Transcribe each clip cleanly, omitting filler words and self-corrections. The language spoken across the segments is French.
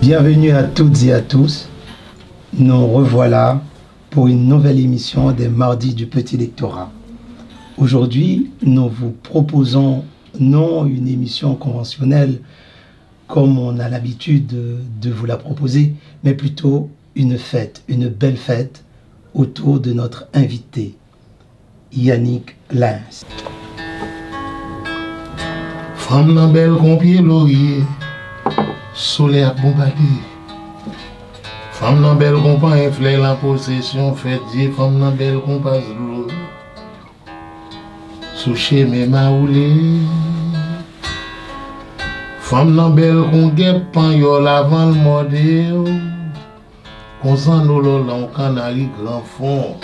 Bienvenue à toutes et à tous. Nous revoilà pour une nouvelle émission des Mardis du Petit Lectorat. Aujourd'hui, nous vous proposons non une émission conventionnelle comme on a l'habitude de vous la proposer, mais plutôt une fête, une belle fête autour de notre invité, Yannick Lahens. Femme nan belle compier laurier, soleil a bombardé. Femme nan belle compan inflé la possession, fait dire femme nan belle compas l'eau. Souché mes maoulé. Femme nan belle qu'on guêpe pan yo l'avant le modèle. Qu'on s'en olo l'en canari grand fond.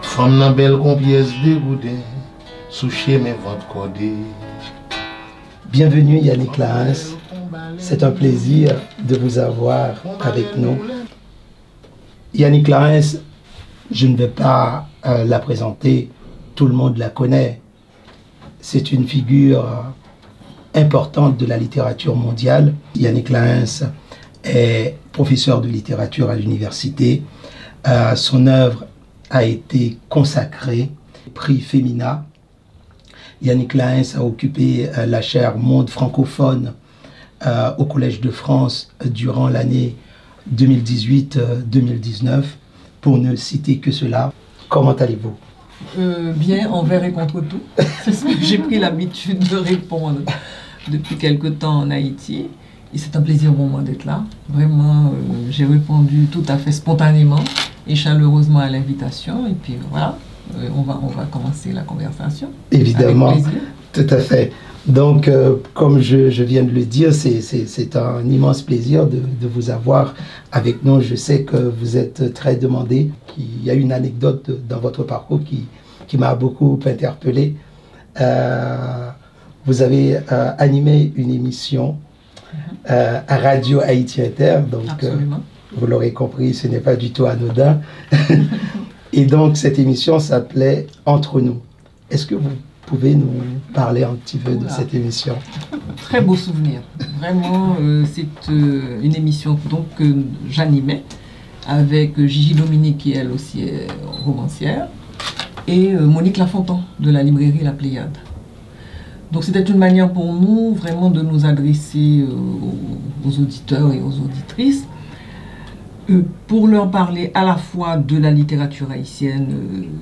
Femme nan belle qu'on pièce dégoudé. Souché mes ventes cordées. Bienvenue Yannick Lahens. C'est un plaisir de vous avoir avec nous. Yannick Lahens, je ne vais pas la présenter, tout le monde la connaît. C'est une figure importante de la littérature mondiale. Yannick Lahens est professeur de littérature à l'université. Son œuvre a été consacrée, prix Femina. Yannick Lahens a occupé la chaire Monde francophone au Collège de France durant l'année 2018-2019, pour ne citer que cela. Comment allez-vous? Bien, envers et contre tout. C'est ce que j'ai pris l'habitude de répondre depuis quelque temps en Haïti. Et c'est un plaisir pour moi d'être là. Vraiment, j'ai répondu tout à fait spontanément et chaleureusement à l'invitation. Et puis voilà, on va commencer la conversation. Évidemment, tout à fait. Donc, comme je viens de le dire, c'est un immense plaisir de vous avoir avec nous. Je sais que vous êtes très demandé. Il y a une anecdote dans votre parcours qui m'a beaucoup interpellé. Vous avez animé une émission à Radio Haïti Inter. Donc, vous l'aurez compris, ce n'est pas du tout anodin. Et donc, cette émission s'appelait Entre nous. Est-ce que vous pouvez nous parler un petit peu de cette émission? Très beau souvenir. Vraiment, c'est une émission donc, que j'animais avec Gigi Dominique, qui elle aussi est romancière, et Monique Lafontan de la librairie La Pléiade. Donc c'était une manière pour nous vraiment de nous adresser aux auditeurs et aux auditrices pour leur parler à la fois de la littérature haïtienne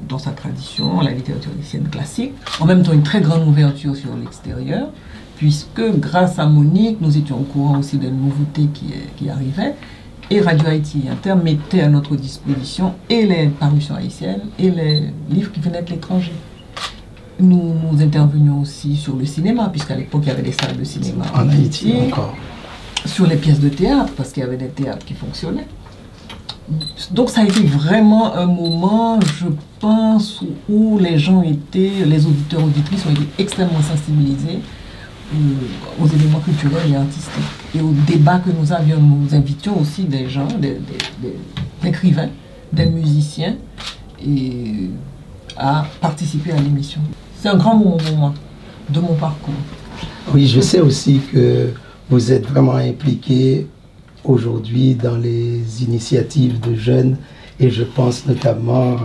dans sa tradition, la littérature haïtienne classique, en même temps une très grande ouverture sur l'extérieur, puisque grâce à Monique, nous étions au courant aussi des nouveautés qui arrivaient, et Radio Haïti Inter mettait à notre disposition et les parutions haïtiennes et les livres qui venaient de l'étranger. Nous intervenions aussi sur le cinéma, puisqu'à l'époque il y avait des salles de cinéma en Haïti encore. Sur les pièces de théâtre, parce qu'il y avait des théâtres qui fonctionnaient. Donc ça a été vraiment un moment, je pense, où les gens étaient, les auditeurs, auditrices ont été extrêmement sensibilisés aux éléments culturels et artistiques. Et au débat que nous avions, nous invitions aussi des gens, des écrivains, des musiciens, et à participer à l'émission. C'est un grand moment pour moi, de mon parcours. Oui, je sais aussi que vous êtes vraiment impliqué aujourd'hui dans les initiatives de jeunes, et je pense notamment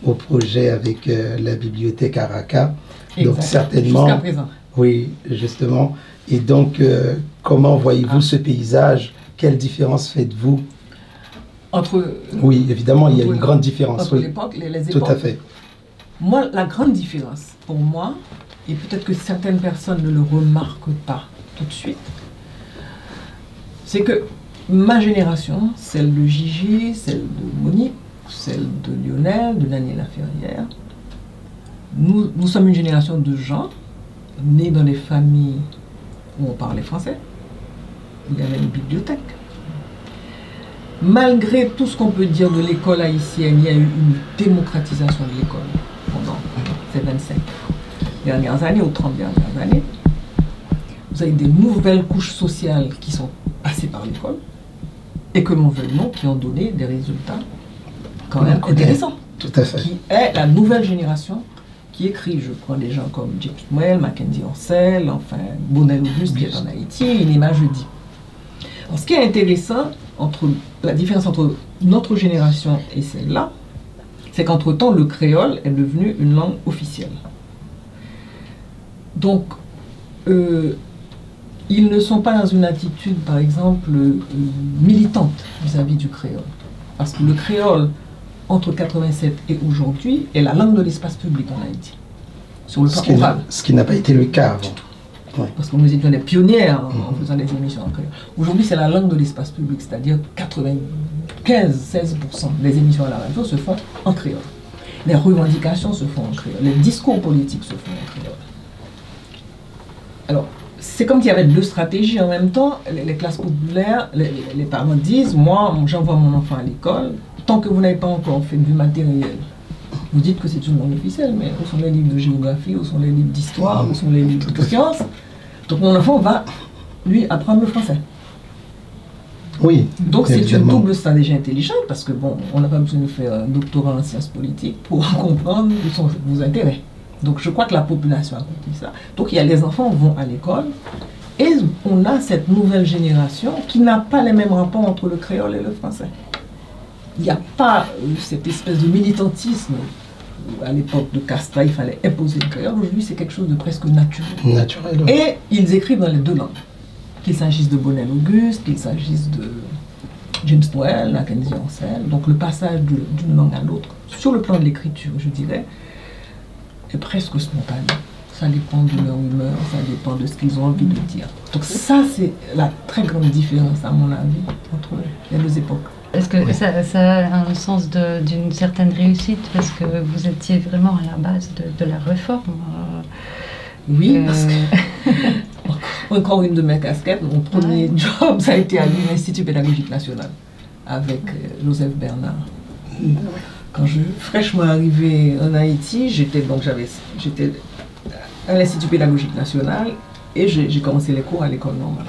au projet avec la bibliothèque Araka. Donc certainement, jusqu'à présent. Oui, justement. Et donc, comment voyez-vous ce paysage? Quelle différence faites-vous entre... Oui, évidemment, il y a une grande différence. Entre oui. l'époque, les époques. Tout à fait. Moi, la grande différence, pour moi, et peut-être que certaines personnes ne le remarquent pas tout de suite, c'est que ma génération, celle de Gigi, celle de Monique, celle de Lionel, de Daniela Ferrière, nous sommes une génération de gens nés dans des familles où on parlait français. Il y avait une bibliothèque. Malgré tout ce qu'on peut dire de l'école haïtienne, il y a eu une démocratisation de l'école pendant ces 25 dernières années ou 30 dernières années. Vous avez des nouvelles couches sociales qui sont passées par l'école et que l'on veut non, qui ont donné des résultats quand même intéressants. Tout à fait. Qui est la nouvelle génération qui écrit. Je prends des gens comme James Moelle, Mackenzie Orsel, enfin Bonnel Auguste qui est en Haïti, Inema Jeudi. Alors, ce qui est intéressant, la différence entre notre génération et celle-là, c'est qu'entre-temps, le créole est devenu une langue officielle. Donc, ils ne sont pas dans une attitude, par exemple, militante vis-à-vis du créole. Parce que le créole, entre 87 et aujourd'hui, est la langue de l'espace public en Haïti, sur le plan oral. Ce qui n'a pas été le cas avant. Ouais. Parce que nous étions des pionnières en faisant des émissions en créole. Aujourd'hui, c'est la langue de l'espace public, c'est-à-dire 95-16% des émissions à la radio se font en créole. Les revendications se font en créole, les discours politiques se font en créole. Alors, c'est comme s'il y avait deux stratégies en même temps. Les classes populaires, les parents disent, moi, j'envoie mon enfant à l'école, tant que vous n'avez pas encore fait du matériel. Vous dites que c'est une langue officielle, mais où sont les livres de géographie, où sont les livres d'histoire, où sont les livres de sciences? Donc mon enfant va, lui, apprendre le français. Oui. Donc c'est une double stratégie intelligente, parce que bon, on n'a pas besoin de faire un doctorat en sciences politiques pour comprendre vos intérêts. Donc je crois que la population a compris ça. Donc il y a les enfants vont à l'école, et on a cette nouvelle génération qui n'a pas les mêmes rapports entre le créole et le français. Il n'y a pas cette espèce de militantisme. À l'époque de Casta, il fallait imposer le créole. Aujourd'hui, c'est quelque chose de presque naturel. Et ils écrivent dans les deux langues. Qu'il s'agisse de Bonnel-Auguste, qu'il s'agisse de James Noël, Mackenzie Ancel. Donc le passage d'une langue à l'autre, sur le plan de l'écriture, je dirais, est presque spontané. Ça dépend de leur humeur, ça dépend de ce qu'ils ont envie de dire. Donc ça, c'est la très grande différence, à mon avis, entre les deux époques. Est-ce que ça a un sens d'une certaine réussite, parce que vous étiez vraiment à la base de la réforme? Oui, parce que, encore une de mes casquettes, mon premier job, ça a été à l'Institut pédagogique national, avec Joseph Bernard. Quand je suis fraîchement arrivée en Haïti, j'étais à l'Institut pédagogique national, et j'ai commencé les cours à l'école normale.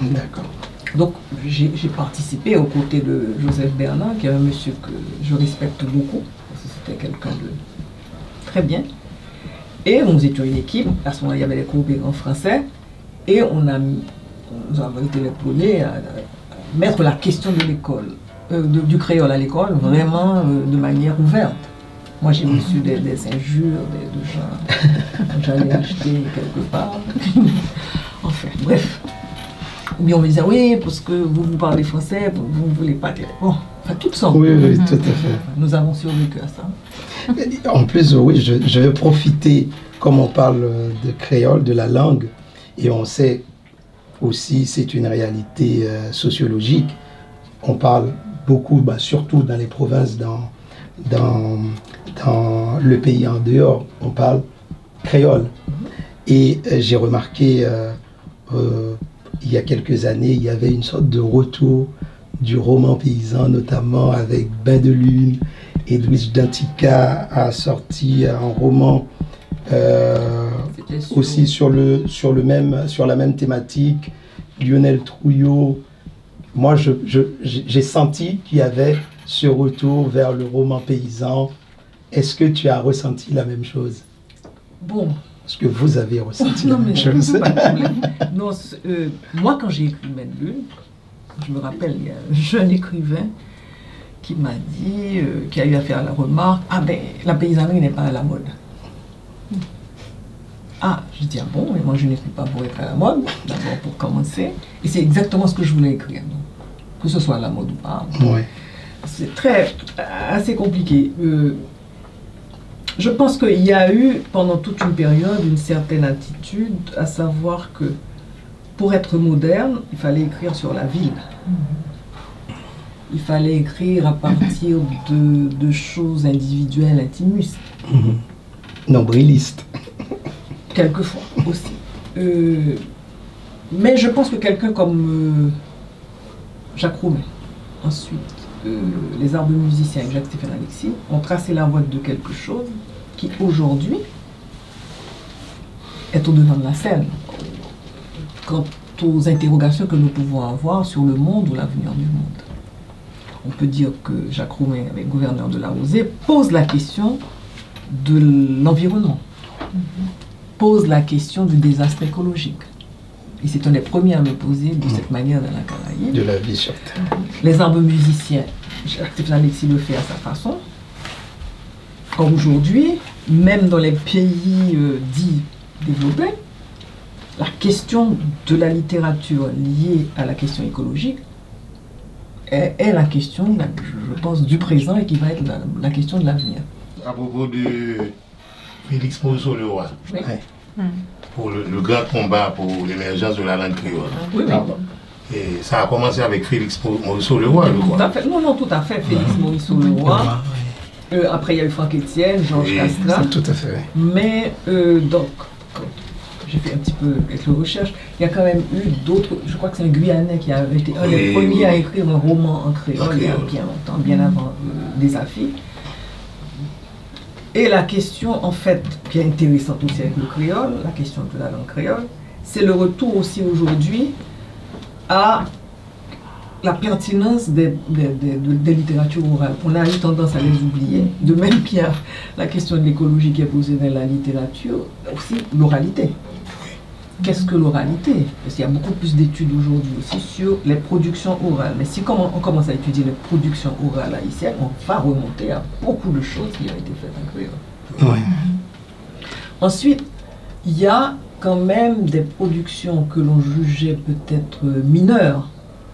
D'accord. Donc j'ai participé aux côtés de Joseph Bernard, qui est un monsieur que je respecte beaucoup, parce que c'était quelqu'un de très bien. Et nous étions une équipe, à ce moment-là il y avait les cours en français, et nous avons été les premiers à mettre la question de l'école, du créole à l'école, vraiment de manière ouverte. Moi j'ai reçu des injures de gens quand j'allais acheter quelque part. Enfin, bref. Ou bien on me disait, oui, parce que vous parlez français, vous ne voulez pas... Bon, enfin, toutes sortes. Oui, tout à fait. Nous avons survécu à ça. En plus, oui, je vais profiter, comme on parle de créole, de la langue, et on sait aussi, c'est une réalité sociologique. On parle beaucoup, surtout dans les provinces, dans le pays en dehors, on parle créole. Et j'ai remarqué... il y a quelques années, il y avait une sorte de retour du roman paysan, notamment avec Bain de Lune. Et Louis Dantica a sorti un roman aussi sur la même thématique. Lionel Trouillot. Moi, j'ai senti qu'il y avait ce retour vers le roman paysan. Est-ce que tu as ressenti la même chose? Bon. Est-ce que vous avez ressenti la même chose? Pas de problème. Non, moi, quand j'ai écrit Bain de Lune, je me rappelle, il y a un jeune écrivain qui m'a dit, qui a eu à faire la remarque, ah ben, la paysannerie n'est pas à la mode. Ah, je dis, ah bon, mais moi je n'écris pas pour être à la mode, d'abord pour commencer. Et c'est exactement ce que je voulais écrire, donc, que ce soit à la mode ou pas. Ouais. C'est assez compliqué. Je pense qu'il y a eu, pendant toute une période, une certaine attitude, à savoir que pour être moderne, il fallait écrire sur la ville. Il fallait écrire à partir de choses individuelles, intimistes. Nombrilistes. Quelquefois aussi. Mais je pense que quelqu'un comme Jacques Roumet, ensuite, les arts de musiciens avec Jacques-Stéphane Alexis ont tracé la voie de quelque chose qui aujourd'hui est au devant de la scène quant aux interrogations que nous pouvons avoir sur le monde ou l'avenir du monde. On peut dire que Jacques Roumet, avec gouverneur de la Rosée, pose la question de l'environnement, pose la question du désastre écologique. Et c'est un des premiers à me poser de cette manière dans la Caraïbe. Caraïbes. De la vie sur Terre. Les arbres musiciens, Jacques Alexis le fait à sa façon. Comme aujourd'hui, même dans les pays dits développés, la question de la littérature liée à la question écologique est la question, je pense, du présent et qui va être la question de l'avenir. À propos de Félix Morisseau-Leroy, Oui. pour le grand combat pour l'émergence de la langue créole. Oui, oui. Et ça a commencé avec Félix Morisseau-Leroy, je crois. Tout à fait. Non, non, tout à fait. Félix Morisseau-Leroy. Après, il y a eu Franck Etienne, Georges Oui. Castrat. Tout à fait. Mais donc, quand j'ai fait un petit peu quelques recherches, il y a quand même eu d'autres. Je crois que c'est un Guyanais qui a été un des premiers à écrire un roman en créole il y a bien longtemps, bien avant des Afis. Et la question, en fait, qui est intéressante aussi avec le créole, la question de la langue créole, c'est le retour aussi aujourd'hui à la pertinence des littératures orales. On a eu tendance à les oublier, de même qu'il y a la question de l'écologie qui est posée dans la littérature, aussi l'oralité. Qu'est-ce que l'oralité? Parce qu'il y a beaucoup plus d'études aujourd'hui aussi sur les productions orales. Mais si on commence à étudier les productions orales haïtiennes, on va remonter à beaucoup de choses qui ont été faites en créole. Oui. Ensuite, il y a quand même des productions que l'on jugeait peut-être mineures,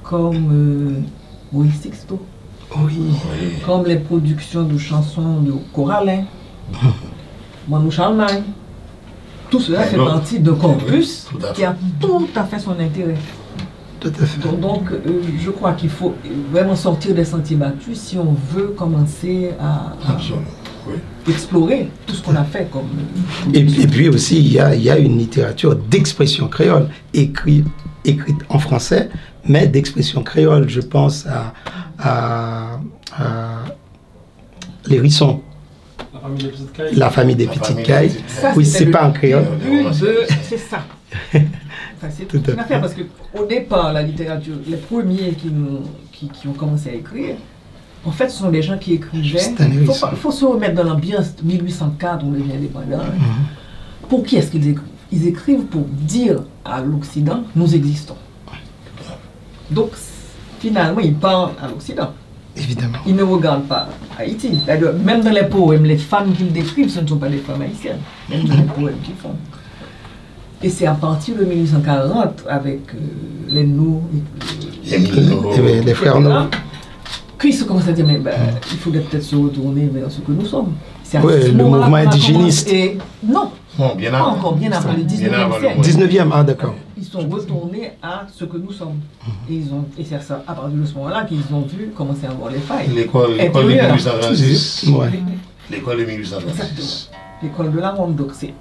comme Maurice Sixto, Oui. comme les productions de chansons de Corallin, Manu Charlemagne. Tout cela fait partie d'un corpus qui a tout à fait son intérêt. Tout à fait. Donc, je crois qu'il faut vraiment sortir des sentiers battus si on veut commencer à explorer tout ce qu'on a fait comme... Et puis aussi, il y a une littérature d'expression créole, écrite en français, mais d'expression créole. Je pense à les Rissons. La famille des petites cailles. Oui, c'est pas en créole. C'est ça. Enfin, c'est toute une affaire parce qu'au départ, la littérature, les premiers qui ont commencé à écrire, en fait, ce sont des gens qui écrivaient. Il faut se remettre dans l'ambiance de 1804, on devient indépendant. Pour qui est-ce qu'ils écrivent? Ils écrivent pour dire à l'Occident, nous existons. Donc, finalement, ils parlent à l'Occident. Évidemment. Ils ne regardent pas Haïti. Même dans les poèmes, les femmes qu'ils décrivent, ce ne sont pas des femmes haïtiennes. Même dans les poèmes qu'ils font. Et c'est à partir de 1840, avec les No, les frères No, qu'ils se commencent à dire, mais il faudrait peut-être se retourner vers ce que nous sommes. Oui, le mouvement indigéniste. Non, bien pas encore, bien avant le 19e siècle. 19e, ah d'accord. Ils sont retournés à ce que nous sommes. Et c'est ça, à partir de ce moment-là qu'ils ont vu commencer à voir les failles. L'école de 1836. Ouais. L'école de 1836. L'école de la Ronde, donc c'est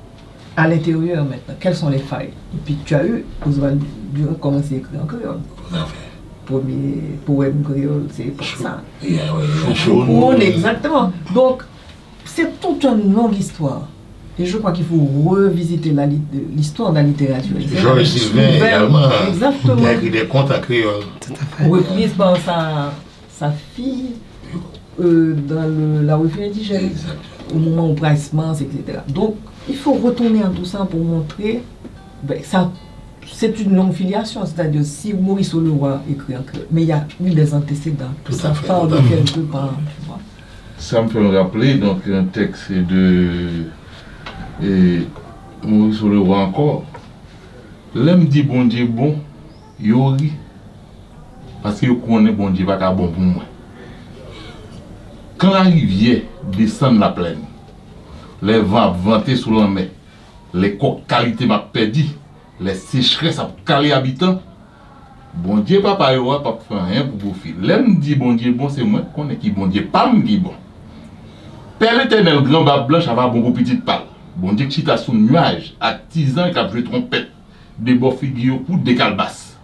à l'intérieur maintenant. Quelles sont les failles? Et puis tu as eu Oswald Durand commencer à écrire en créole. Premier poème créole, c'est pour ça. Exactement. Donc, c'est toute une longue histoire. Et je crois qu'il faut revisiter l'histoire de la littérature. Georges Sylvain également. Exactement. Il a écrit des contes en créole. Tout à fait. Reprise par sa fille dans la revue indigène, au moment où Price Mans, etc. Donc, il faut retourner en tout ça pour montrer ça. C'est une longue filiation, c'est-à-dire si Maurice Leroy écrit en créole, mais il y a eu des antécédents. Tout ça part de quelque part. Tu vois. Ça me fait me rappeler donc un texte de Maurice Leroy encore. L'homme dit bon Dieu bon, yori, parce que je connais bon Dieu pas bon pour moi. Quand la rivière descend la plaine, les vents vantés sous la mer, les coques qualités m'a perdu, les sécheresses à caler habitants. Bon Dieu papa yo pas faire rien pour profiter. L'homme dit bon Dieu bon c'est moi connais qui bon Dieu pas me dit bon. Père l'Éternel grand bas blancheava bon petite pâle. Bon Dieu qui t'a sous nuage à 10 ans qu'a joué trompette des beaux figures pour des calbasses.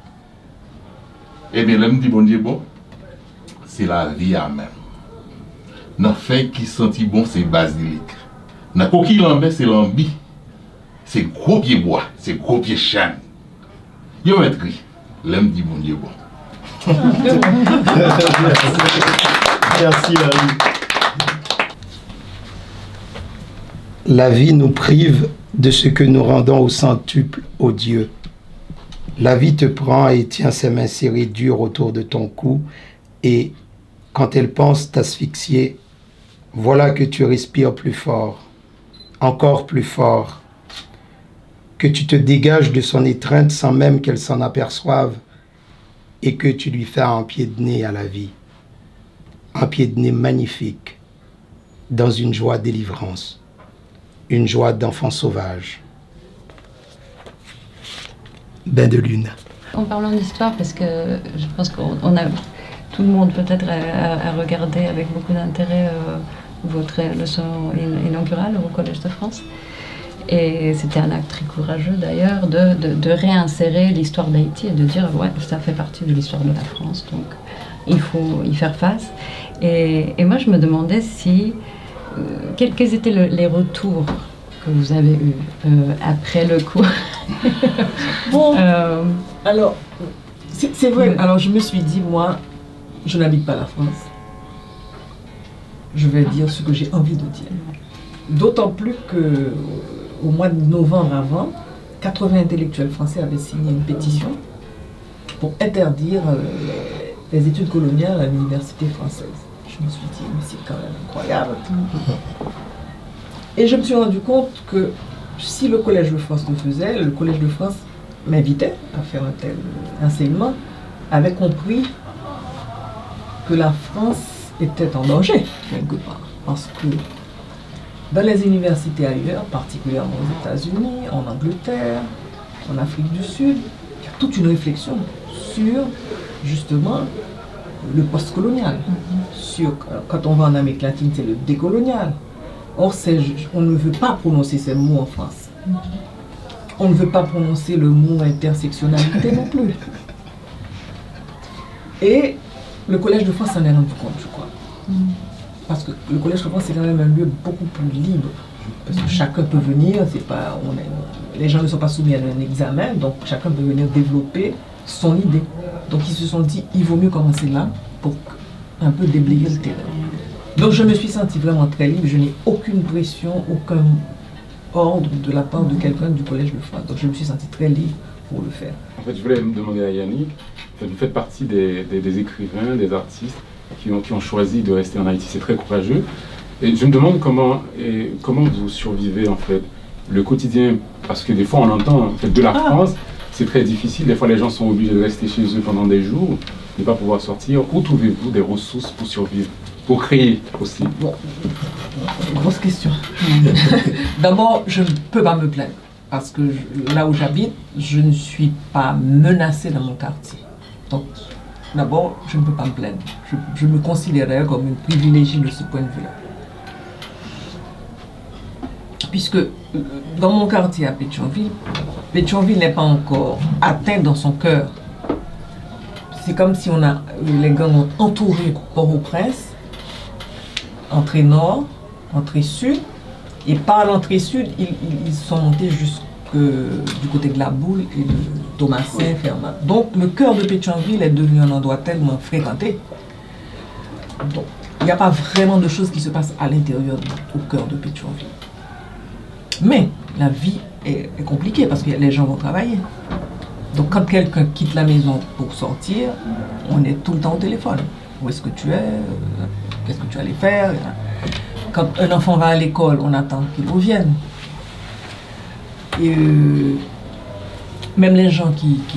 Et bien l'homme dit bon Dieu bon c'est la vie à même. Dans fait qui senti bon c'est basilic. Dans coquille l'ambé c'est l'ambi. C'est gros pied bois, c'est gros pied chane. Yo maîtri, l'homme dit bon Dieu bon. Merci Larry. La vie nous prive de ce que nous rendons au centuple au Dieu. La vie te prend et tient ses mains serrées dures autour de ton cou et, quand elle pense t'asphyxier, voilà que tu respires plus fort, encore plus fort, que tu te dégages de son étreinte sans même qu'elle s'en aperçoive et que tu lui fais un pied de nez à la vie. Un pied de nez magnifique, dans une joie de délivrance, une joie d'enfant sauvage. Bain de lune. En parlant d'histoire, parce que je pense qu'on a tout le monde peut-être à regarder avec beaucoup d'intérêt votre leçon inaugurale au Collège de France. Et c'était un acte très courageux d'ailleurs de réinsérer l'histoire d'Haïti et de dire ouais, ça fait partie de l'histoire de la France, donc il faut y faire face. Et moi je me demandais si quels étaient les retours que vous avez eus après le cours. Bon, alors c'est vrai, alors je me suis dit, moi je n'habite pas la France, je vais dire ce que j'ai envie de dire. D'autant plus que au mois de novembre avant, 80 intellectuels français avaient signé une pétition pour interdire les études coloniales à l'université française. Je me suis dit, mais c'est quand même incroyable. Et je me suis rendu compte que si le Collège de France le faisait, le Collège de France m'invitait à faire un tel enseignement, avait compris que la France était en danger, quelque part. Parce que dans les universités ailleurs, particulièrement aux États-Unis, en Angleterre, en Afrique du Sud, il y a toute une réflexion sur, justement, le post-colonial. Sur, quand on va en Amérique latine, c'est le décolonial. Or, on ne veut pas prononcer ces mots en France. On ne veut pas prononcer le mot intersectionnalité non plus. Et le Collège de France s'en est rendu compte, je crois. Parce que le Collège de France, c'est quand même un lieu beaucoup plus libre. Parce que chacun peut venir, les gens ne sont pas soumis à un examen, donc chacun peut venir développer son idée. Donc ils se sont dit, il vaut mieux commencer là pour un peu déblayer le terrain. Donc je me suis sentie vraiment très libre, je n'ai aucune pression, aucun ordre de la part de quelqu'un du Collège de France. Donc je me suis sentie très libre pour le faire. En fait, je voulais me demander à Yannick, vous faites partie des écrivains, des artistes qui ont choisi de rester en Haïti. C'est très courageux. Et je me demande comment vous survivez en fait le quotidien, parce que des fois on entend en fait, de la France, c'est très difficile. Des fois les gens sont obligés de rester chez eux pendant des jours, ne pas pouvoir sortir. Où trouvez-vous des ressources pour survivre, pour créer aussi? Bon, grosse question. D'abord, je ne peux pas me plaindre, parce que là où j'habite, je ne suis pas menacée dans mon quartier. Donc, d'abord, je ne peux pas me plaindre. Je me considérais comme une privilégiée de ce point de vue-là. Puisque dans mon quartier à Pétionville n'est pas encore atteint dans son cœur. C'est comme si les gangs ont entouré Port-au-Prince, entrée nord, entrée sud, et par l'entrée sud, ils sont montés jusque du côté de la Boule et de Thomasin, Fermat. Donc le cœur de Pétionville est devenu un endroit tellement fréquenté. Donc il n'y a pas vraiment de choses qui se passent à l'intérieur, au cœur de Pétionville. Mais la vie est compliquée parce que les gens vont travailler. Donc quand quelqu'un quitte la maison pour sortir, on est tout le temps au téléphone. Où est-ce que tu es? Qu'est-ce que tu allais faire? Quand un enfant va à l'école, on attend qu'il revienne. Et même les gens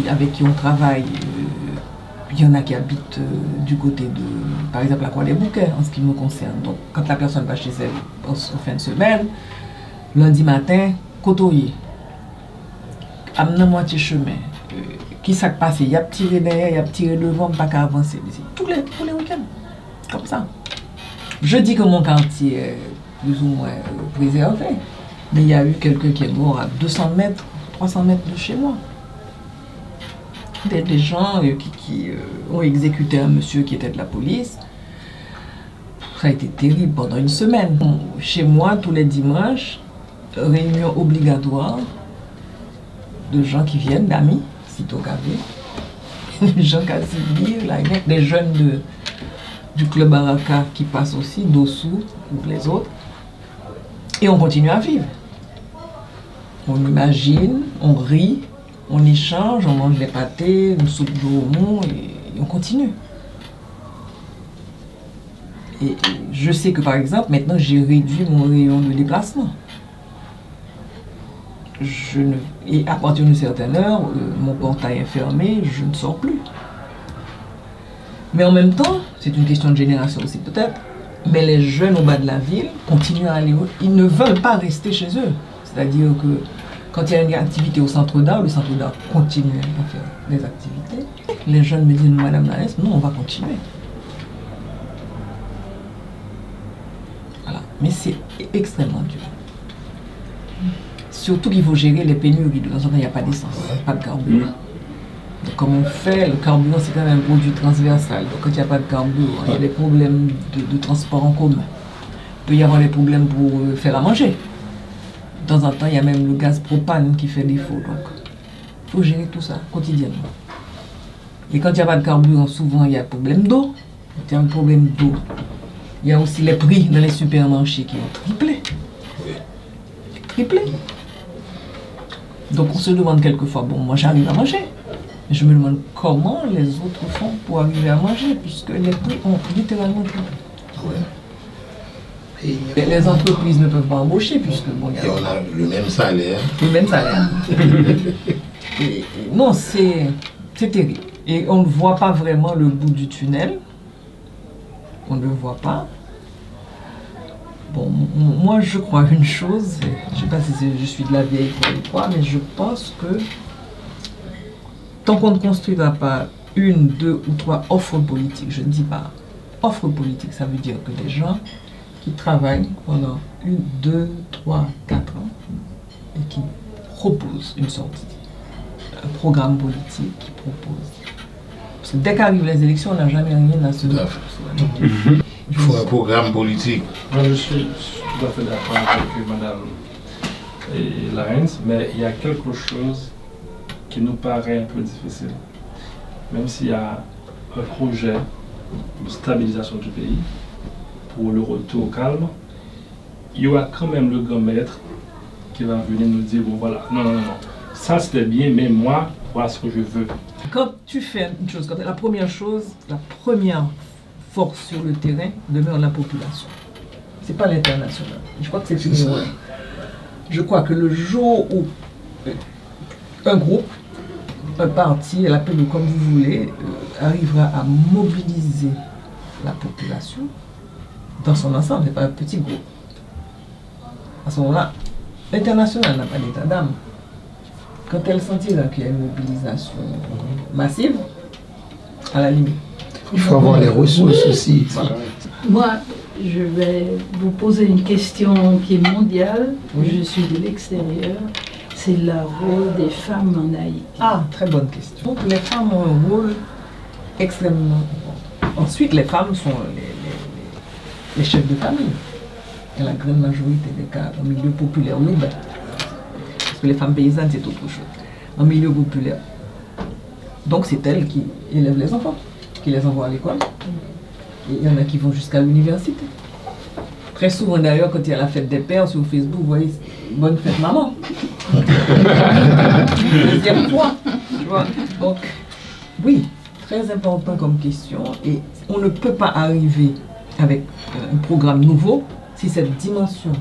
avec qui on travaille, il y en a qui habitent du côté de, par exemple, la Croix-des-Bouquets, en ce qui me concerne. Donc quand la personne va chez elle en fin de semaine, lundi matin, côtoyer, amener moitié chemin, qui s'est passé, il y a tiré derrière, il y a tiré devant, pas qu'à avancer. Tous les week-ends, comme ça. Je dis que mon quartier est plus ou moins préservé, mais il y a eu quelqu'un qui est mort à 200 mètres, 300 mètres de chez moi. Des gens qui ont exécuté un monsieur qui était de la police. Ça a été terrible pendant une semaine. Chez moi, tous les dimanches, réunion obligatoire de gens qui viennent, d'amis, sitôt qu'avec, des gens Casimir, des jeunes du club Baraka qui passent aussi, Dossou ou les autres. Et on continue à vivre. On imagine, on rit, On échange, on mange des pâtés, une soupe d'oignon et on continue. Et je sais que par exemple, maintenant j'ai réduit mon rayon de déplacement. Et à partir d'une certaine heure, mon portail est fermé, je ne sors plus. Mais en même temps, c'est une question de génération aussi peut-être, mais les jeunes au bas de la ville continuent à aller, ils ne veulent pas rester chez eux. C'est-à-dire que quand il y a une activité au centre d'art, le centre d'art continue à faire des activités. Les jeunes me disent, Madame Laès, non, on va continuer. Voilà. Mais c'est extrêmement dur. Surtout qu'il faut gérer les pénuries. De temps en temps, il n'y a pas d'essence, pas de carburant. Donc, comme on fait, le carburant, c'est quand même un produit transversal. Donc, quand il n'y a pas de carburant, il y a des problèmes de transport en commun. Il peut y avoir des problèmes pour faire à manger. De temps en temps, il y a même le gaz propane qui fait défaut. Donc, il faut gérer tout ça quotidiennement. Et quand il n'y a pas de carburant, souvent, il y a un problème d'eau. Quand il y a un problème d'eau, il y a aussi les prix dans les supermarchés qui ont triplé. Triplé. Donc, on se demande quelquefois, bon, moi, j'arrive à manger. Mais je me demande comment les autres font pour arriver à manger, puisque les prix ont littéralement triplé. Les entreprises ne peuvent pas embaucher puisque bon, et on a le même salaire. Le même salaire. Non, c'est terrible. Et on ne voit pas vraiment le bout du tunnel. On ne le voit pas. Bon, moi je crois une chose, je ne sais pas si je suis de la vieille ou quoi, mais je pense que tant qu'on ne construira pas une, deux ou trois offres politiques, je ne dis pas offres politiques, ça veut dire que des gens qui travaillent pendant 1, 2, 3, 4 ans et qui proposent une sortie, un programme politique qui propose. Parce que dès qu'arrivent les élections, on n'a jamais rien à se dire. Il faut un programme politique. Moi, je suis tout à fait d'accord avec Madame Laens, mais il y a quelque chose qui nous paraît un peu difficile. Même s'il y a un projet de stabilisation du pays, pour le retour au calme, il y aura quand même le grand maître qui va venir nous dire, bon voilà, non, ça c'était bien, mais moi, voilà ce que je veux. Quand tu fais une chose, la première force sur le terrain demeure la population. C'est pas l'international. Je crois que c'est une erreur. Je crois que le jour où un groupe, un parti, appelez-le comme vous voulez, arrivera à mobiliser la population, dans son ensemble, ce n'est pas un petit groupe. À ce moment-là, l'international n'a pas d'état d'âme. Quand elle sentira qu'il y a une mobilisation massive, à la limite. Il faut avoir les ressources aussi. Voilà. Moi, je vais vous poser une question qui est mondiale. Oui. Je suis de l'extérieur. C'est le rôle des femmes en Haïti. Ah, très bonne question. Donc les femmes ont un rôle extrêmement important. Ensuite, les femmes sont les chefs de famille. Et la grande majorité des cas, en milieu populaire urbain. Parce que les femmes paysannes, c'est autre chose. En milieu populaire. Donc c'est elles qui élèvent les enfants, qui les envoient à l'école. Et il y en a qui vont jusqu'à l'université. Très souvent d'ailleurs, quand il y a la fête des pères sur Facebook, vous voyez, bonne fête maman. Deuxième fois. Tu vois. Donc, oui, très important comme question. Et on ne peut pas arriver avec un programme nouveau si cette dimension,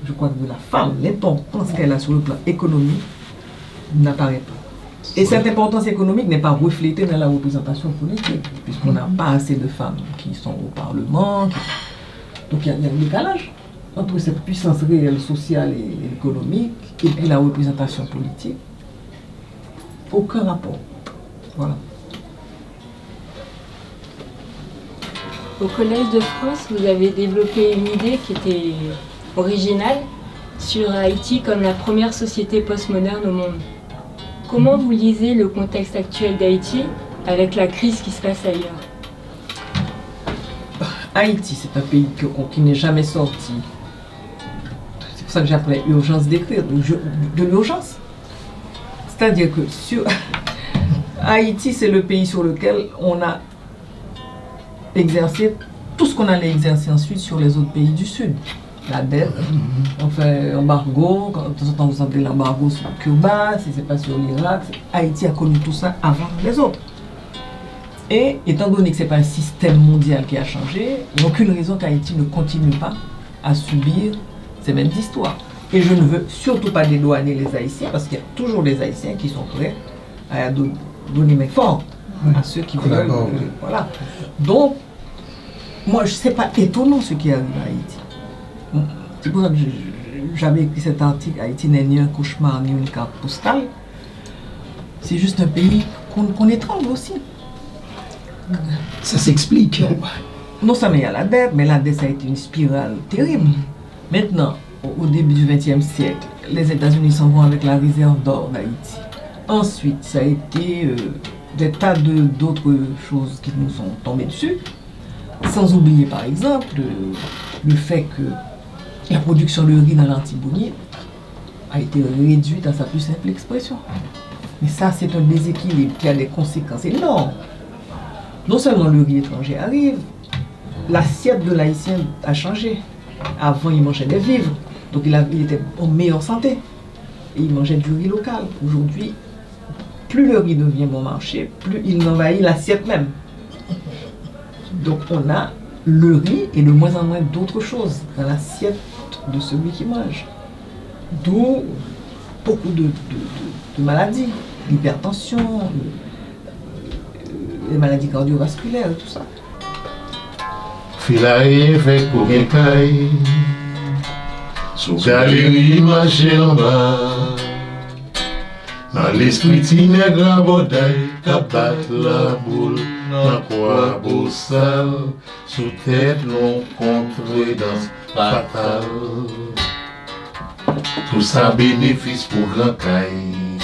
je crois, de la femme, l'importance qu'elle a sur le plan économique, n'apparaît pas. Et cette importance économique n'est pas reflétée dans la représentation politique, puisqu'on n'a pas assez de femmes qui sont au Parlement. Donc il y a un décalage entre cette puissance réelle, sociale et économique, et puis la représentation politique. Aucun rapport. Voilà. Au Collège de France, vous avez développé une idée qui était originale sur Haïti comme la première société postmoderne au monde. Comment vous lisez le contexte actuel d'Haïti avec la crise qui se passe ailleurs? Haïti, c'est un pays qui n'est jamais sorti. C'est pour ça que j'appelais urgence d'écrire, de l'urgence. C'est-à-dire que sur Haïti, c'est le pays sur lequel on a exercé tout ce qu'on allait exercer ensuite sur les autres pays du Sud. la dette, on fait embargo, de temps en temps vous sentez l'embargo sur Cuba, si c'est pas sur l'Irak, Haïti a connu tout ça avant les autres. Et étant donné que ce n'est pas un système mondial qui a changé, il n'y a aucune raison qu'Haïti ne continue pas à subir ces mêmes histoires. Et je ne veux surtout pas dédouaner les Haïtiens, parce qu'il y a toujours des Haïtiens qui sont prêts à donner main forte à ceux qui veulent. Voilà. Donc, moi, ce n'est pas étonnant ce qui arrive à Haïti. C'est pour ça que j'avais écrit cet article, Haïti n'est ni un cauchemar ni une carte postale. C'est juste un pays qu'on étrangle aussi. Ça s'explique. Non seulement il y a la dette, mais la dette ça a été une spirale terrible. Maintenant, au début du XXe siècle, les États-Unis s'en vont avec la réserve d'or d'Haïti. Ensuite, ça a été des tas d'autres choses qui nous sont tombées dessus. Sans oublier par exemple le fait que la production de riz dans l'Antibonite a été réduite à sa plus simple expression. Mais ça, c'est un déséquilibre qui a des conséquences énormes. Non seulement le riz étranger arrive, l'assiette de l'haïtien a changé. Avant, il mangeait des vivres, donc il était en meilleure santé. Et il mangeait du riz local. Aujourd'hui, plus le riz devient bon marché, plus il envahit l'assiette même. Donc on a le riz et de moins en moins d'autres choses dans l'assiette de celui qui mange. D'où beaucoup de maladies, l'hypertension, les maladies cardiovasculaires et tout ça. Filaire fait combien caille, sous galerie marché en bas. Dans l'esprit nègre à baudaille, qu'a battre la boule, dans quoi beau sale, sous tête l'on contre danse fatale. Tout ça bénéfice pour grand caille.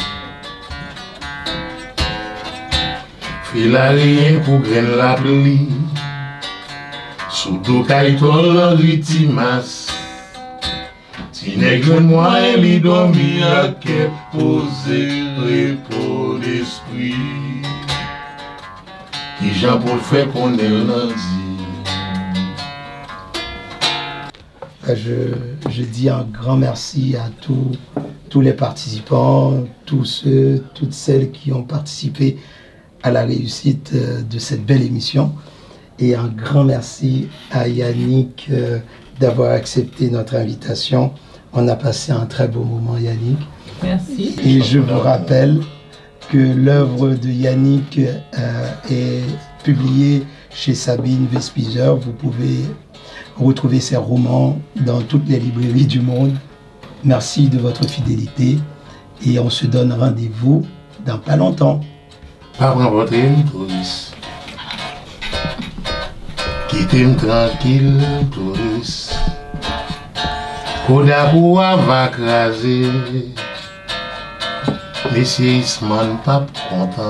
Fil à rien pour graine la pluie, sous dos caille tol en ritimas. Si nègre moi li dormi à qu'est posé repos d'esprit. Qui j'en pour faire qu'on est lundi. Je dis un grand merci à tous les participants, tous ceux, toutes celles qui ont participé à la réussite de cette belle émission. Et un grand merci à Yannick d'avoir accepté notre invitation. On a passé un très beau moment, Yannick. Merci. Et je vous rappelle que l'œuvre de Yannick est publiée chez Sabine Vespizer. Vous pouvez retrouver ses romans dans toutes les librairies du monde. Merci de votre fidélité et on se donne rendez-vous dans pas longtemps. Pas prendre votre touriste. Quittez-moi tranquille, touriste. Koda Boua va craser. Messieurs Isman pas content.